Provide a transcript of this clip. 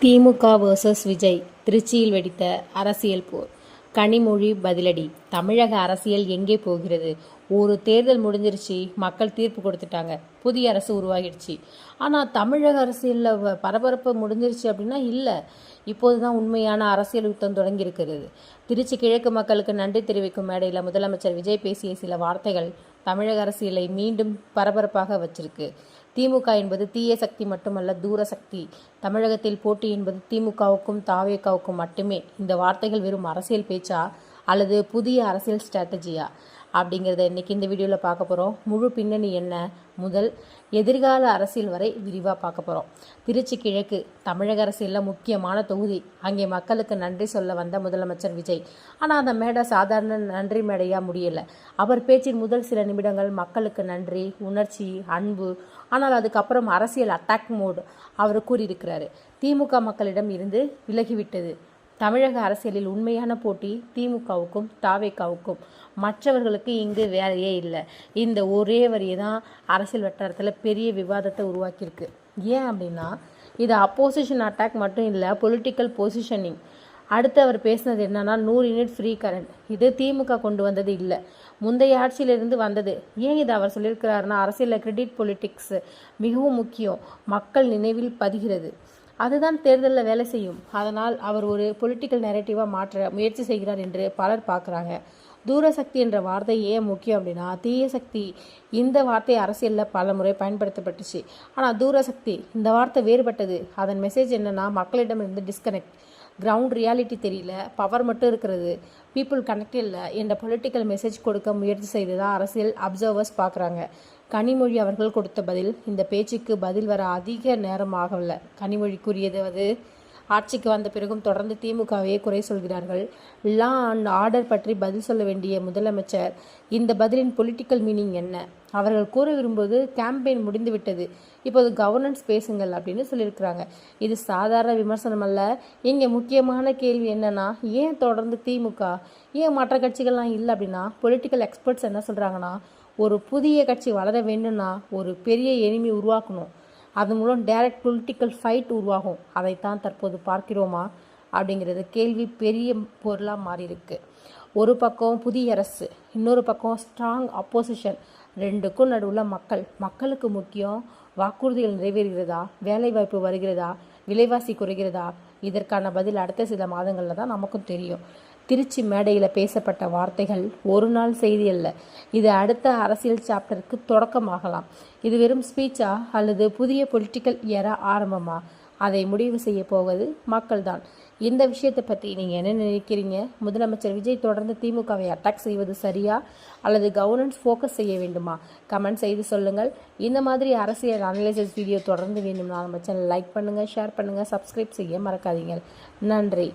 திமுக vs Vijay திருச்சியில் வெடித்த அரசியல் போர். கனிமொழி பதிலடி. தமிழக அரசியல் எங்கே போகிறது? ஒரு தேர்தல் முடிஞ்சிருச்சு, மக்கள் தீர்ப்பு கொடுத்துட்டாங்க, புதிய அரசு உருவாகிடுச்சு. ஆனால் தமிழக அரசியலில் பரபரப்பு முடிஞ்சிருச்சு அப்படின்னா இல்லை. இப்போதுதான் உண்மையான அரசியல் யுத்தம் தொடங்கி இருக்கிறது. திருச்சி கிழக்கு மக்களுக்கு நன்றி தெரிவிக்கும் மேடையில் முதலமைச்சர் விஜய் பேசிய சில வார்த்தைகள் தமிழக அரசியலை மீண்டும் பரபரப்பாக வச்சிருக்கு. திமுக என்பது தீய சக்தி மட்டுமல்ல, தூர சக்தி. தமிழகத்தில் போட்டி என்பது திமுகவுக்கும் தாவேகாவுக்கும் மட்டுமே. இந்த வார்த்தைகள் வெறும் அரசியல் பேச்சா அல்லது புதிய அரசியல் ஸ்ட்ராட்டஜியா அப்படிங்கிறத இன்றைக்கி இந்த வீடியோவில் பார்க்க போகிறோம். முழு பின்னணி என்ன, முதல் எதிர்கால அரசியல் வரை விரிவாக பார்க்க போகிறோம். திருச்சி கிழக்கு தமிழக அரசியலில் முக்கியமான தொகுதி. அங்கே மக்களுக்கு நன்றி சொல்ல வந்த முதலமைச்சர் விஜய். ஆனால் அந்த மேடை சாதாரண நன்றி மேடையாக முடியலை. அவர் பேச்சின் முதல் சில நிமிடங்கள் மக்களுக்கு நன்றி, உணர்ச்சி, அன்பு. ஆனால் அதுக்கப்புறம் அரசியல் அட்டாக் மோடு அவர் கூறியிருக்கிறாரு. திமுக மக்களிடம் இருந்து விலகிவிட்டது. தமிழக அரசியலில் உண்மையான போட்டி திமுகவுக்கும் தாவேகாவுக்கும். மற்றவர்களுக்கு இங்கு வேலையே இல்லை. இந்த ஒரே வரியை தான் அரசியல் வட்டாரத்தில் பெரிய விவாதத்தை உருவாக்கியிருக்கு. ஏன் அப்படின்னா, இது அப்போசிஷன் அட்டாக் மட்டும் இல்லை, பொலிட்டிக்கல் பொசிஷனிங். அடுத்து அவர் பேசினது என்னன்னா, 100 யூனிட் ஃப்ரீ கரண்ட். இது திமுக கொண்டு வந்தது இல்லை, முந்தைய ஆட்சியிலிருந்து வந்தது. ஏன் இதை அவர் சொல்லியிருக்கிறாருன்னா, அரசியலில் கிரெடிட் பொலிட்டிக்ஸ் மிகவும் முக்கியம், மக்கள் நினைவில் பதிகிறது. அதுதான் தேர்தலில் வேலை செய்யும். அதனால் அவர் ஒரு பொலிட்டிக்கல் நெரேட்டிவாக மாற்ற முயற்சி செய்கிறார் என்று பலர் பார்க்குறாங்க. தூரசக்தி என்ற வார்த்தை ஏன் முக்கியம் அப்படின்னா, தீய சக்தி இந்த வார்த்தை அரசியலில் பல முறை பயன்படுத்தப்பட்டுச்சு. ஆனால் தூரசக்தி இந்த வார்த்தை வேறுபட்டது. அதன் மெசேஜ் என்னென்னா, மக்களிடமிருந்து டிஸ்கனெக்ட், கிரவுண்ட் ரியாலிட்டி தெரியல, பவர் மட்டும் இருக்கிறது, பீப்புள் கனெக்ட் இல்லை என்ற பொலிட்டிக்கல் மெசேஜ் கொடுக்க முயற்சி செய்ததாக அரசியல் அப்சர்வர்ஸ் பார்க்குறாங்க. கனிமொழி அவர்கள் கொடுத்த பதில், இந்த பேச்சுக்கு பதில் வர அதிக நேரம் ஆகவில்லை. கனிமொழி கூறியது, ஆட்சிக்கு வந்த பிறகும் தொடர்ந்து திமுகவையே குறை சொல்கிறார்கள். லா அண்ட் ஆர்டர் பற்றி பதில் சொல்ல வேண்டிய முதலமைச்சர், இந்த பதிலின் பொலிட்டிக்கல் மீனிங் என்ன? அவர்கள் கூற விரும்புவது கேம்பெயின் முடிந்து விட்டது, இப்போது கவர்னன்ஸ் பேசுங்கள் அப்படின்னு சொல்லியிருக்கிறாங்க. இது சாதாரண விமர்சனம் அல்ல. இங்கே முக்கியமான கேள்வி என்னன்னா, ஏன் தொடர்ந்து திமுக, ஏன் மற்ற கட்சிகள்லாம் இல்லை அப்படின்னா, பொலிட்டிக்கல் எக்ஸ்பர்ட்ஸ் என்ன சொல்கிறாங்கன்னா, ஒரு புதிய கட்சி வளர வேண்டும்னா ஒரு பெரிய எனிமி உருவாக்கணும். அதன் மூலம் டைரக்ட் பொலிட்டிக்கல் ஃபைட் உருவாகும். அதைத்தான் தற்போது பார்க்கிறோமா அப்படிங்கிறது கேள்வி பெரிய பொருளாக மாறியிருக்கு. ஒரு பக்கம் புதிய அரசு, இன்னொரு பக்கம் ஸ்ட்ராங் அப்போசிஷன். ரெண்டுக்கும் நடுவில் மக்களுக்கு முக்கியம். வாக்குறுதிகள் நிறைவேறுகிறதா, வேலைவாய்ப்பு வருகிறதா, விலைவாசி குறைகிறதா? இதற்கான பதில் அடுத்த சில மாதங்களில் தான் நமக்கும் தெரியும். திருச்சி மேடையில் பேசப்பட்ட வார்த்தைகள் ஒரு நாள் செய்தி அல்ல. இது அடுத்த அரசியல் சாப்டருக்கு தொடக்கமாகலாம். இது வெறும் ஸ்பீச்சா அல்லது புதிய பொலிட்டிக்கல் எரா ஆரம்பமா? அதை முடிவு செய்ய போவது மக்கள் தான். இந்த விஷயத்தை பற்றி நீங்கள் என்ன நினைக்கிறீங்க? முதலமைச்சர் விஜய் தொடர்ந்து திமுகவை அட்டாக் செய்வது சரியா அல்லது கவர்னன்ஸ் ஃபோக்கஸ் செய்ய வேண்டுமா? கமெண்ட் செய்து சொல்லுங்கள். இந்த மாதிரி அரசியல் அனலைசிஸ் வீடியோ தொடர்ந்து வேண்டும்னா நம்ம சேனல் லைக் பண்ணுங்கள், ஷேர் பண்ணுங்கள், சப்ஸ்கிரைப் செய்ய மறக்காதீங்க. நன்றி.